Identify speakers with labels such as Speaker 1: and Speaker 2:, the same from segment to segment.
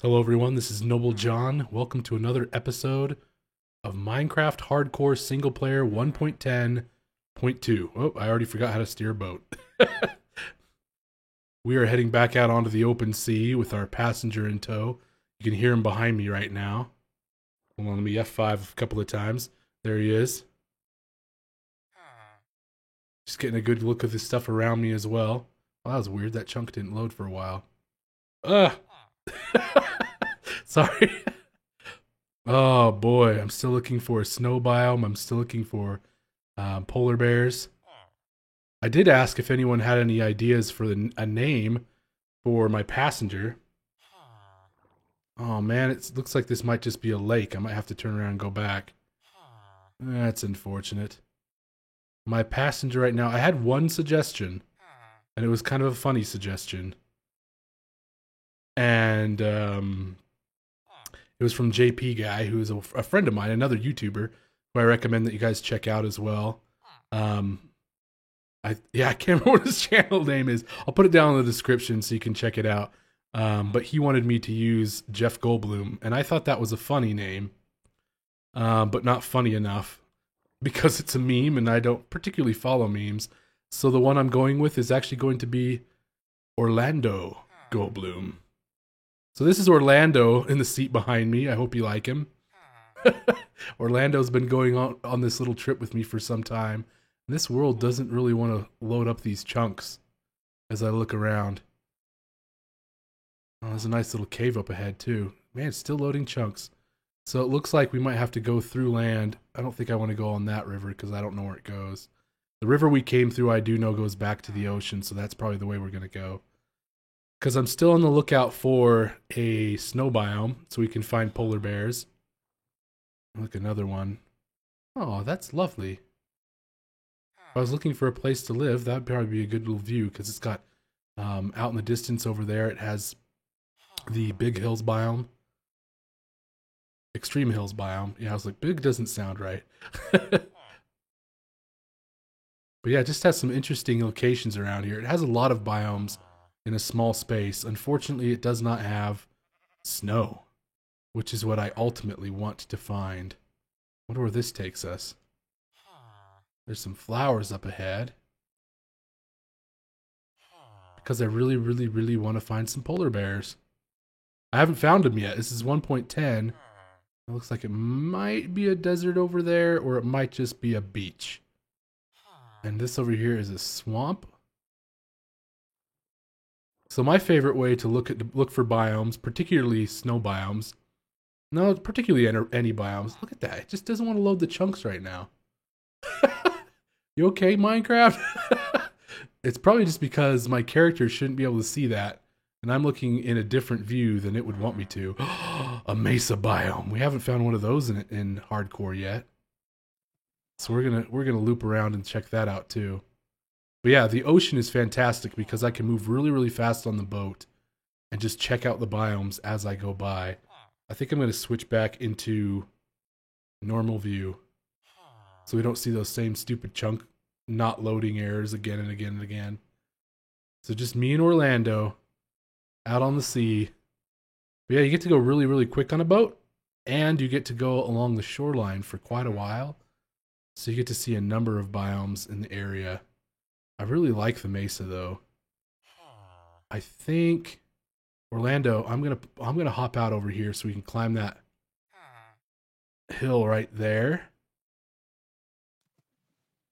Speaker 1: Hello, everyone. This is Noble John. Welcome to another episode of Minecraft Hardcore Single Player 1.10.2. Oh, I already forgot how to steer a boat. We are heading back out onto the open sea with our passenger in tow. You can hear him behind me right now. Hold on, let me F5 a couple of times. There he is. Just getting a good look at the stuff around me as well. Well, that was weird. That chunk didn't load for a while. Ugh. Sorry. Oh boy, I'm still looking for a snow biome. I'm still looking for polar bears. I did ask if anyone had any ideas for a name for my passenger. Oh man, it looks like this might just be a lake. I might have to turn around and go back. That's unfortunate. My passenger right now, I had one suggestion, and it was kind of a funny suggestion. And it was from JP Guy, who is a friend of mine, another YouTuber, who I recommend that you guys check out as well. Um, I can't remember what his channel name is. I'll put it down in the description so you can check it out. But he wanted me to use Jeff Goldblum, and I thought that was a funny name, but not funny enough because it's a meme, and I don't particularly follow memes. So the one I'm going with is actually going to be Orlando Goldblum. So this is Orlando in the seat behind me. I hope you like him. Orlando's been going on this little trip with me for some time. And this world doesn't really want to load up these chunks as I look around. Oh, there's a nice little cave up ahead too. Man, it's still loading chunks. So it looks like we might have to go through land. I don't think I want to go on that river because I don't know where it goes. The river we came through I do know goes back to the ocean, so that's probably the way we're going to go. Because I'm still on the lookout for a snow biome so we can find polar bears. Look, another one. Oh, that's lovely. If I was looking for a place to live, that would probably be a good little view because it's got out in the distance over there, it has the Big Hills biome. Extreme Hills biome. Yeah, I was like, big doesn't sound right. But yeah, it just has some interesting locations around here. It has a lot of biomes in a small space. Unfortunately, it does not have snow, which is what I ultimately want to find. I wonder where this takes us. There's some flowers up ahead. Because I really, really, really want to find some polar bears. I haven't found them yet. This is 1.10. It looks like it might be a desert over there, or it might just be a beach. And this over here is a swamp. So my favorite way to look for biomes, particularly snow biomes, no, particularly any biomes. Look at that; it just doesn't want to load the chunks right now. You okay, Minecraft? It's probably just because my character shouldn't be able to see that, and I'm looking in a different view than it would want me to. A mesa biome. We haven't found one of those in hardcore yet, so we're gonna loop around and check that out too. But yeah, the ocean is fantastic because I can move really, really fast on the boat and just check out the biomes as I go by. I think I'm going to switch back into normal view so we don't see those same stupid chunk not loading errors again and again and again. So just me and Orlando out on the sea. But yeah, you get to go really, really quick on a boat, and you get to go along the shoreline for quite a while. So you get to see a number of biomes in the area. I really like the mesa though. I think Orlando, I'm gonna hop out over here so we can climb that hill right there.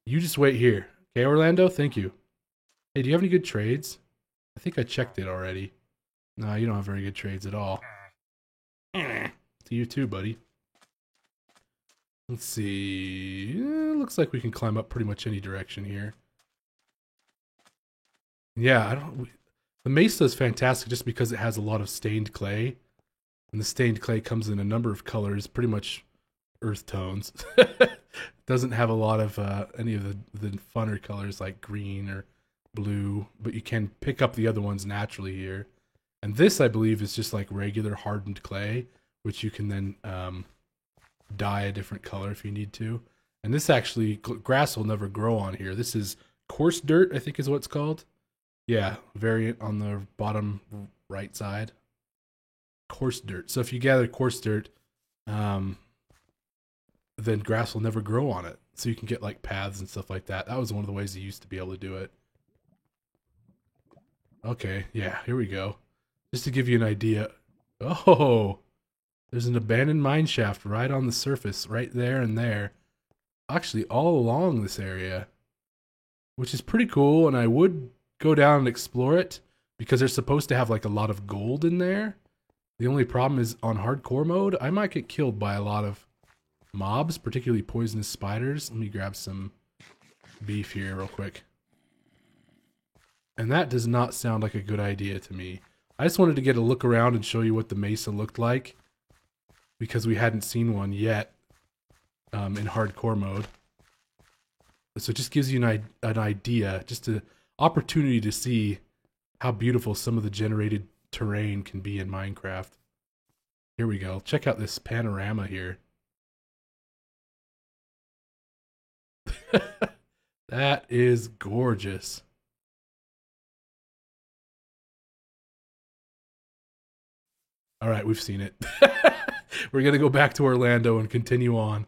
Speaker 1: You just wait here. Okay, Orlando? Thank you. Hey, do you have any good trades? I think I checked it already. No, you don't have very good trades at all. To you too, buddy. Let's see. Looks like we can climb up pretty much any direction here. Yeah, I don't. The mesa is fantastic just because it has a lot of stained clay, and the stained clay comes in a number of colors, pretty much earth tones. Doesn't have a lot of any of the funner colors like green or blue, but you can pick up the other ones naturally here. And this, I believe, is just like regular hardened clay, which you can then dye a different color if you need to. And this actually, grass will never grow on here. This is coarse dirt, I think is what it's called. Yeah, variant on the bottom right side. coarse dirt. So if you gather coarse dirt, then grass will never grow on it. So you can get like paths and stuff like that. That was one of the ways you used to be able to do it. Okay, yeah, here we go. Just to give you an idea. Oh, there's an abandoned mine shaft right on the surface, right there and there. Actually, all along this area, which is pretty cool. And I would go down and explore it because they're supposed to have like a lot of gold in there. The only problem is on hardcore mode, I might get killed by a lot of mobs, particularly poisonous spiders. Let me grab some beef here real quick. And that does not sound like a good idea to me. I just wanted to get a look around and show you what the mesa looked like, because we hadn't seen one yet in hardcore mode. So it just gives you an idea, just an opportunity to see how beautiful some of the generated terrain can be in Minecraft. Here we go. Check out this panorama here. That is gorgeous. All right, we've seen it. We're going to go back to Orlando and continue on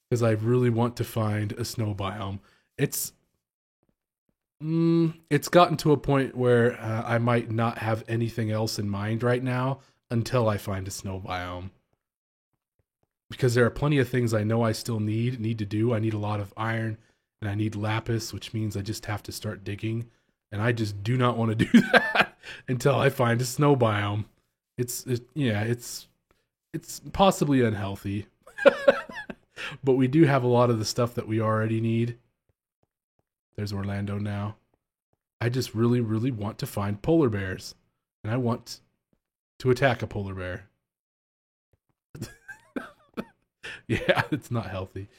Speaker 1: because I really want to find a snow biome. It's gotten to a point where I might not have anything else in mind right now until I find a snow biome. Because there are plenty of things I know I still need to do. I need a lot of iron and I need lapis, which means I just have to start digging. And I just do not want to do that until I find a snow biome. It's possibly unhealthy. But we do have a lot of the stuff that we already need. There's Orlando now. I just really, really want to find polar bears. And I want to attack a polar bear. Yeah, it's not healthy.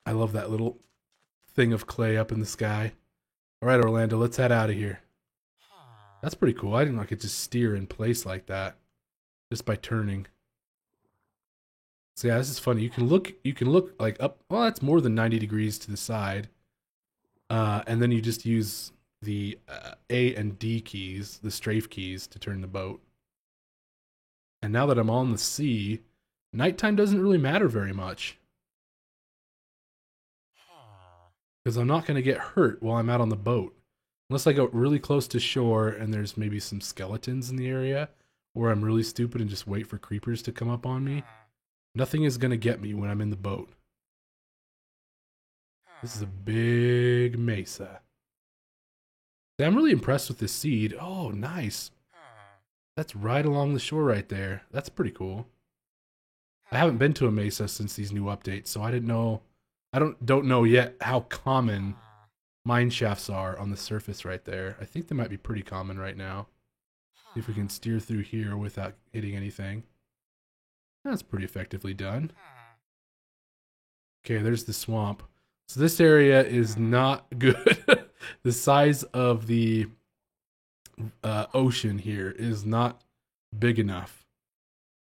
Speaker 1: I love that little thing of clay up in the sky. All right, Orlando, let's head out of here. That's pretty cool. I didn't know I could just steer in place like that just by turning. So yeah, this is funny. You can look like up. Well, that's more than 90 degrees to the side. And then you just use the A and D keys, the strafe keys, to turn the boat. And now that I'm on the sea, nighttime doesn't really matter very much. Because I'm not going to get hurt while I'm out on the boat. Unless I go really close to shore and there's maybe some skeletons in the area, or I'm really stupid and just wait for creepers to come up on me. Nothing is going to get me when I'm in the boat. This is a big mesa. I'm really impressed with this seed. Oh, nice. That's right along the shore right there. That's pretty cool. I haven't been to a mesa since these new updates, so I didn't know. I don't know yet how common mine shafts are on the surface right there. I think they might be pretty common right now. See if we can steer through here without hitting anything. That's pretty effectively done. Okay, there's the swamp. So this area is not good. The size of the ocean here is not big enough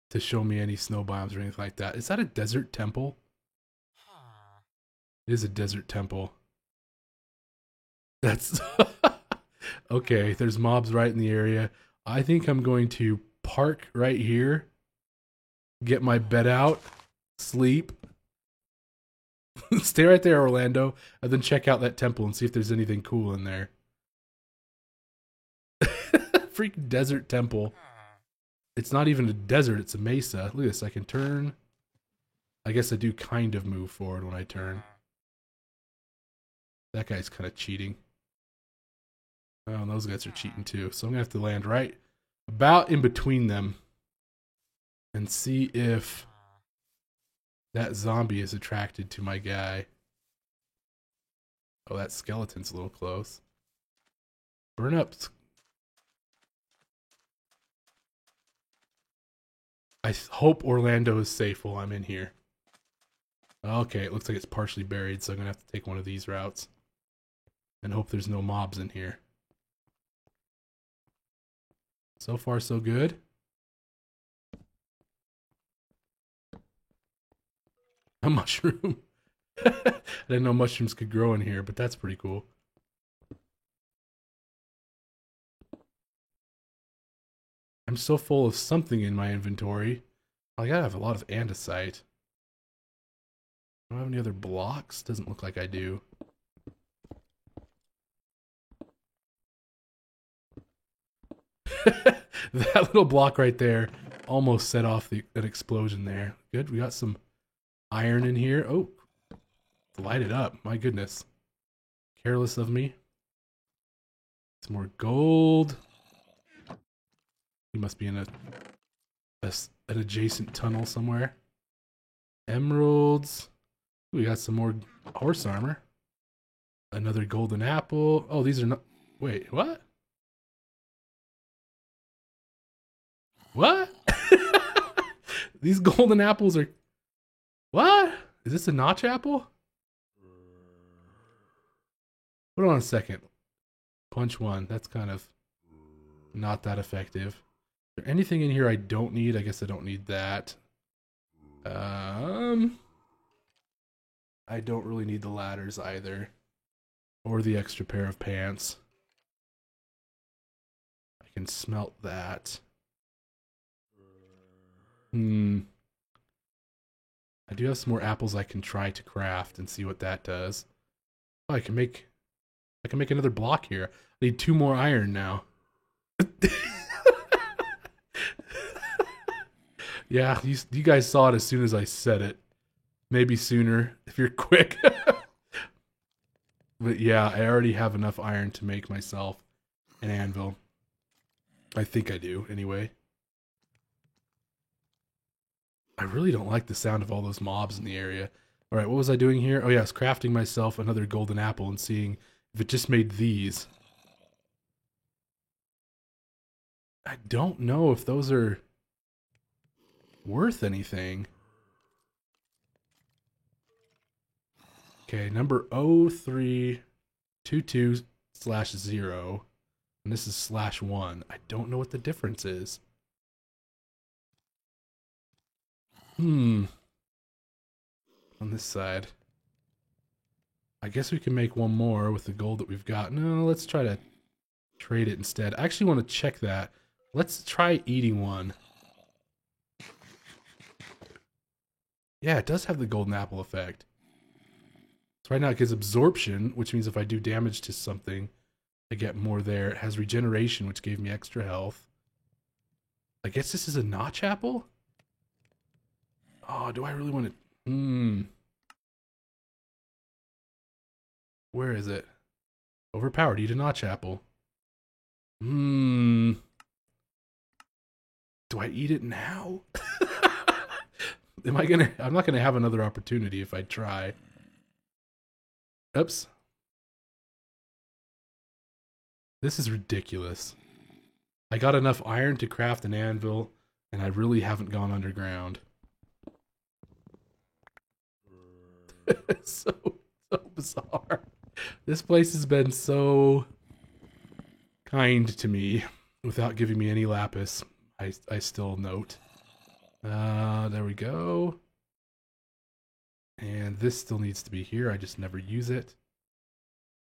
Speaker 1: to show me any snow biomes or anything like that. Is that a desert temple? It is a desert temple. That's okay. There's mobs right in the area. I think I'm going to park right here, get my bed out, sleep, stay right there, Orlando, and then check out that temple and see if there's anything cool in there. Freaking desert temple. It's not even a desert, it's a mesa. Look at this, I can turn. I guess I do kind of move forward when I turn. That guy's kind of cheating. Oh, and those guys are cheating too. So I'm going to have to land right about in between them and see if that zombie is attracted to my guy. Oh, that skeleton's a little close. Burn up. I hope Orlando is safe while I'm in here. Okay, it looks like it's partially buried, so I'm going to have to take one of these routes. And hope there's no mobs in here. So far, so good. A mushroom. I didn't know mushrooms could grow in here, but that's pretty cool. I'm so full of something in my inventory. I gotta have a lot of andesite. Do I have any other blocks? Doesn't look like I do. That little block right there almost set off an explosion there. Good, we got some iron in here. Oh, light it up. My goodness. Careless of me. Some more gold. He must be in an adjacent tunnel somewhere. Emeralds. Ooh, we got some more horse armor. Another golden apple. Oh, these are not... Wait, what? What? These golden apples are... What? Is this a notch apple? Hold on a second. Punch one. That's kind of not that effective. Is there anything in here I don't need? I guess I don't need that. I don't really need the ladders either. Or the extra pair of pants. I can smelt that. I do have some more apples I can try to craft and see what that does. Oh, I can make another block here. I need 2 more iron now. Yeah, you guys saw it as soon as I said it. Maybe sooner if you're quick. But yeah, I already have enough iron to make myself an anvil. I think I do, anyway. I really don't like the sound of all those mobs in the area. Alright, what was I doing here? Oh yeah, I was crafting myself another golden apple and seeing if it just made these. I don't know if those are worth anything. Okay, number 0322/0. And this is /1. I don't know what the difference is. On this side. I guess we can make one more with the gold that we've got. No, let's try to trade it instead. I actually want to check that. Let's try eating one. Yeah, it does have the golden apple effect. So right now it gives absorption, which means if I do damage to something, I get more there. It has regeneration, which gave me extra health. I guess this is a notch apple? Oh, do I really want to... Where is it? Overpowered. Eat a notch apple. Do I eat it now? I'm not gonna have another opportunity if I try. Oops. This is ridiculous. I got enough iron to craft an anvil, and I really haven't gone underground. so bizarre. This place has been so kind to me without giving me any lapis. I still note. There we go. And this still needs to be here. I just never use it.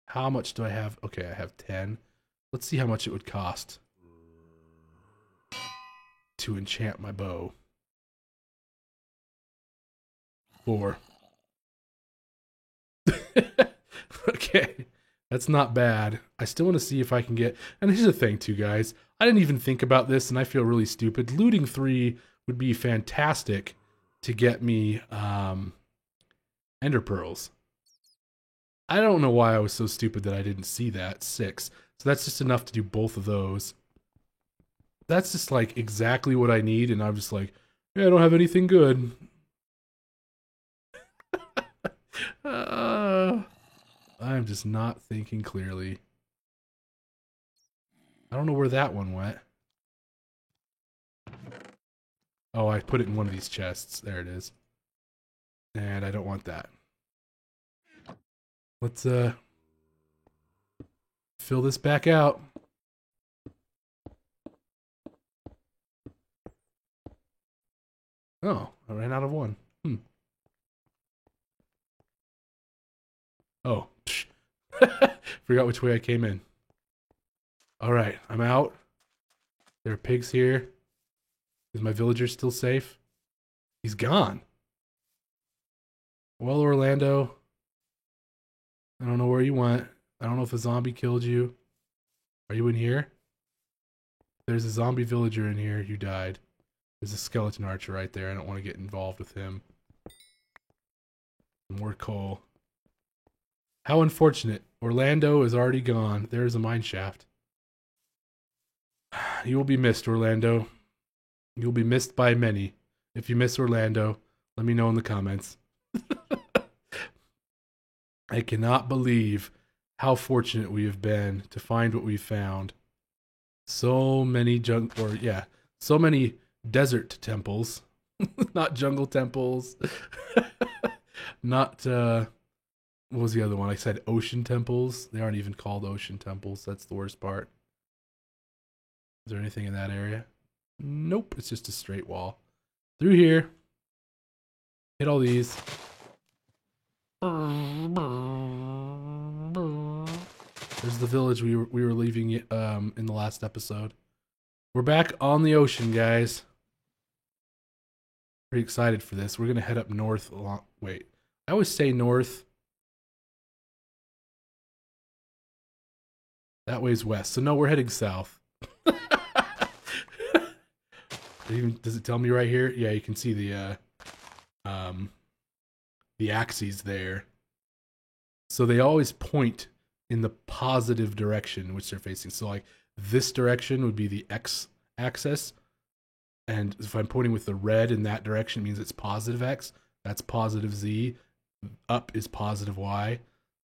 Speaker 1: How much do I have? Okay, I have 10. Let's see how much it would cost to enchant my bow. 4. Okay, that's not bad. I still want to see if I can get... And here's the thing too, guys. I didn't even think about this, and I feel really stupid. Looting 3 would be fantastic to get me ender pearls. I don't know why I was so stupid that I didn't see that. 6. So that's just enough to do both of those. That's just like exactly what I need, and I'm just like, yeah, I don't have anything good. I'm just not thinking clearly. I don't know where that one went. Oh, I put it in one of these chests. There it is. And I don't want that. Let's fill this back out. Oh, I ran out of one. Oh, forgot which way I came in. All right, I'm out. There are pigs here. Is my villager still safe? He's gone. Well, Orlando, I don't know where you went. I don't know if a zombie killed you. Are you in here? There's a zombie villager in here. You died. There's a skeleton archer right there. I don't want to get involved with him. More coal. How unfortunate. Orlando is already gone. There's a mine shaft. You will be missed, Orlando. You'll be missed by many. If you miss Orlando, let me know in the comments. I cannot believe how fortunate we have been to find what we found. So many so many desert temples. Not jungle temples. Not what was the other one? I said ocean temples. They aren't even called ocean temples. That's the worst part. Is there anything in that area? Nope, it's just a straight wall. Through here. Hit all these. There's the village we were leaving in the last episode. We're back on the ocean, guys. Pretty excited for this. We're gonna head up north along. Wait, I always say north. That way's west. So no, we're heading south. Does it tell me right here? Yeah, you can see the axes there. So they always point in the positive direction which they're facing. So like this direction would be the X axis. And if I'm pointing with the red in that direction, it means it's positive X. That's positive Z. Up is positive Y.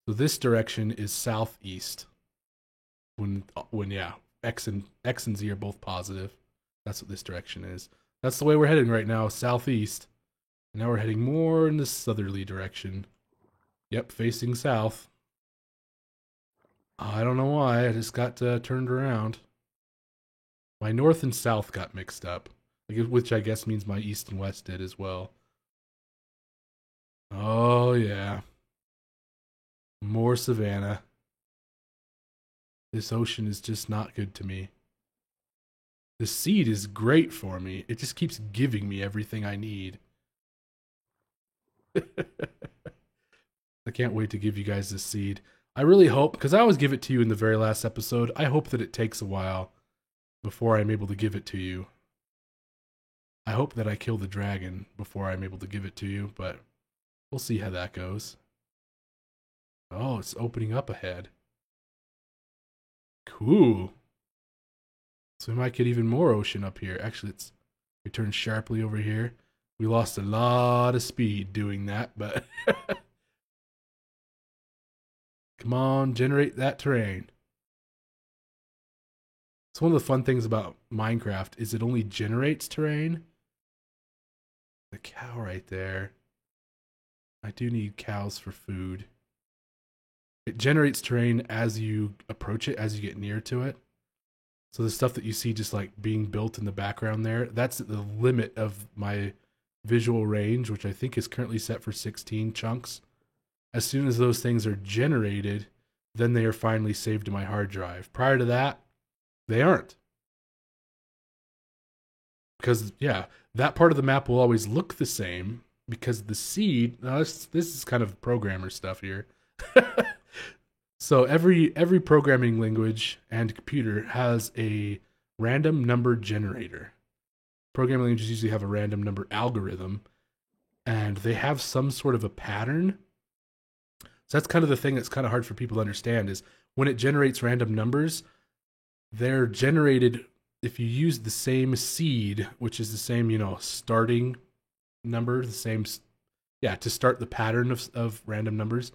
Speaker 1: So this direction is southeast. When yeah, X and Z are both positive. That's what this direction is. That's the way we're heading right now, southeast. Now we're heading more in the southerly direction. Yep, facing south. I don't know why, I just got turned around. My north and south got mixed up, which I guess means my east and west did as well. Oh yeah. More savannah. This ocean is just not good to me. The seed is great for me. It just keeps giving me everything I need. I can't wait to give you guys this seed. I really hope, because I always give it to you in the very last episode, I hope that it takes a while before I'm able to give it to you. I hope that I kill the dragon before I'm able to give it to you, but we'll see how that goes. Oh, it's opening up ahead. Cool. So we might get even more ocean up here. Actually, we turn sharply over here. We lost a lot of speed doing that, but come on, generate that terrain. So one of the fun things about Minecraft is it only generates terrain. The cow right there. I do need cows for food. It generates terrain as you approach it, as you get near to it. So the stuff that you see just like being built in the background there, that's the limit of my visual range, which I think is currently set for 16 chunks. As soon as those things are generated, then they are finally saved to my hard drive. Prior to that, they aren't. Because, yeah, that part of the map will always look the same because the seed, this is kind of programmer stuff here. So every programming language and computer has a random number generator. Programming languages usually have a random number algorithm, and they have some sort of a pattern. So that's kind of the thing that's kind of hard for people to understand is when it generates random numbers, they're generated if you use the same seed, which is the same, starting number, the same, to start the pattern of random numbers.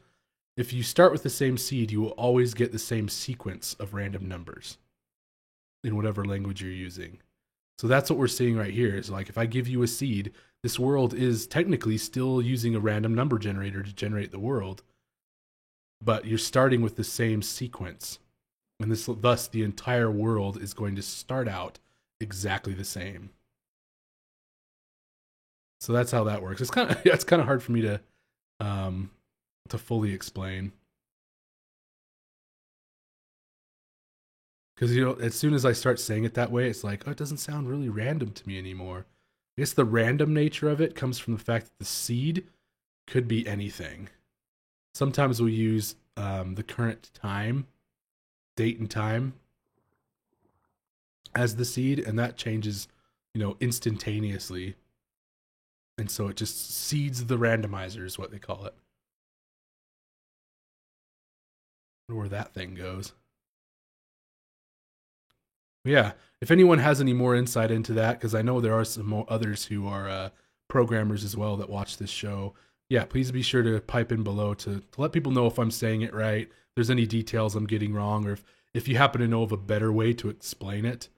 Speaker 1: If you start with the same seed, you will always get the same sequence of random numbers in whatever language you're using. So that's what we're seeing right here is like if I give you a seed, this world is technically still using a random number generator to generate the world, but you're starting with the same sequence. And thus the entire world is going to start out exactly the same. So that's how that works. It's kind of hard for me to fully explain. Because, as soon as I start saying it that way, it's like, oh, it doesn't sound really random to me anymore. I guess the random nature of it comes from the fact that the seed could be anything. Sometimes we'll use the current date and time as the seed, and that changes, instantaneously. And so it just seeds the randomizer is what they call it. I wonder where that thing goes. Yeah, if anyone has any more insight into that, because I know there are some others who are programmers as well that watch this show. Yeah, please be sure to pipe in below to let people know if I'm saying it right, if there's any details I'm getting wrong, or if you happen to know of a better way to explain it.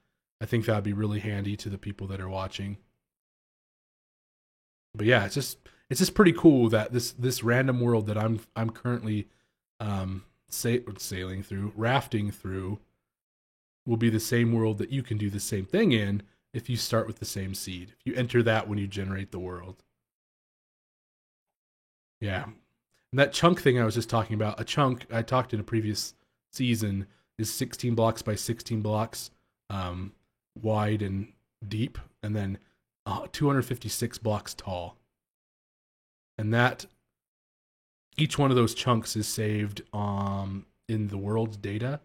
Speaker 1: I think that'd be really handy to the people that are watching. But yeah, it's just pretty cool that this random world that I'm currently sailing through, rafting through, will be the same world that you can do the same thing in if you start with the same seed. If you enter that when you generate the world. Yeah. And that chunk thing I was just talking about, a chunk I talked in a previous season is 16 blocks by 16 blocks wide and deep, and then 256 blocks tall. And that each one of those chunks is saved in the world's data,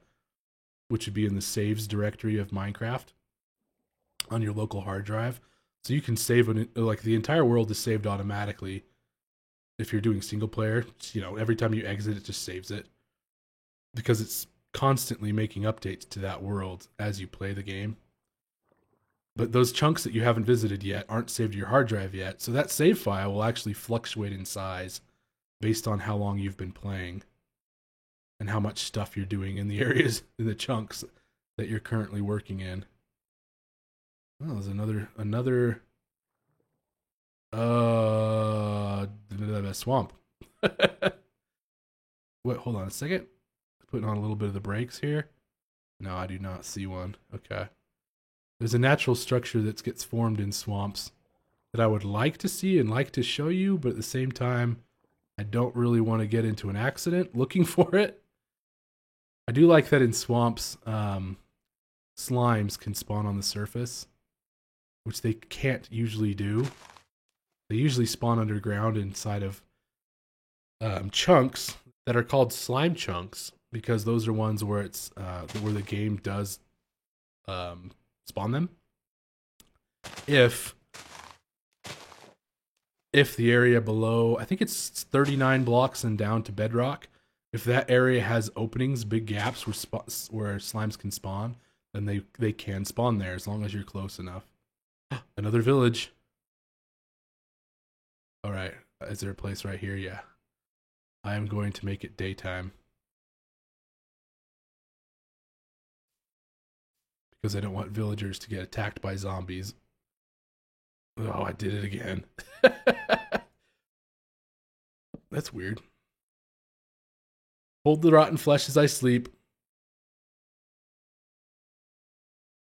Speaker 1: which would be in the saves directory of Minecraft on your local hard drive. So you can save like the entire world is saved automatically. If you're doing single player, every time you exit, it just saves it because it's constantly making updates to that world as you play the game. But those chunks that you haven't visited yet aren't saved to your hard drive yet. So that save file will actually fluctuate in size based on how long you've been playing and how much stuff you're doing in the areas, in the chunks that you're currently working in. Oh, there's another swamp. Wait, hold on a second. Putting on a little bit of the brakes here. No, I do not see one. Okay. There's a natural structure that gets formed in swamps that I would like to see and like to show you, but at the same time, I don't really want to get into an accident looking for it. I do like that in swamps, slimes can spawn on the surface, which they can't usually do. They usually spawn underground inside of chunks that are called slime chunks, because those are ones where it's where the game does spawn them. If the area below, I think it's 39 blocks and down to bedrock, if that area has openings, big gaps where slimes can spawn, then they can spawn there as long as you're close enough. Another village. All right, is there a place right here? Yeah. I am going to make it daytime. Because I don't want villagers to get attacked by zombies. Oh, I did it again. That's weird. Hold the rotten flesh as I sleep.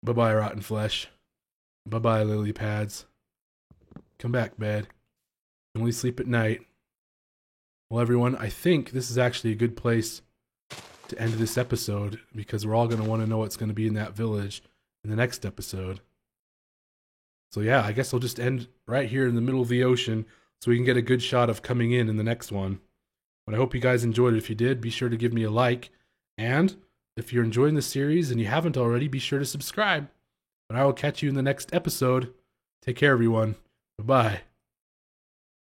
Speaker 1: Bye-bye, rotten flesh. Bye-bye, lily pads. Come back, bed. Only sleep at night. Well, everyone, I think this is actually a good place to end this episode, because we're all going to want to know what's going to be in that village in the next episode. So yeah, I guess I'll just end right here in the middle of the ocean so we can get a good shot of coming in the next one. But I hope you guys enjoyed it. If you did, be sure to give me a like. And if you're enjoying the series and you haven't already, be sure to subscribe. But I will catch you in the next episode. Take care, everyone. Bye-bye.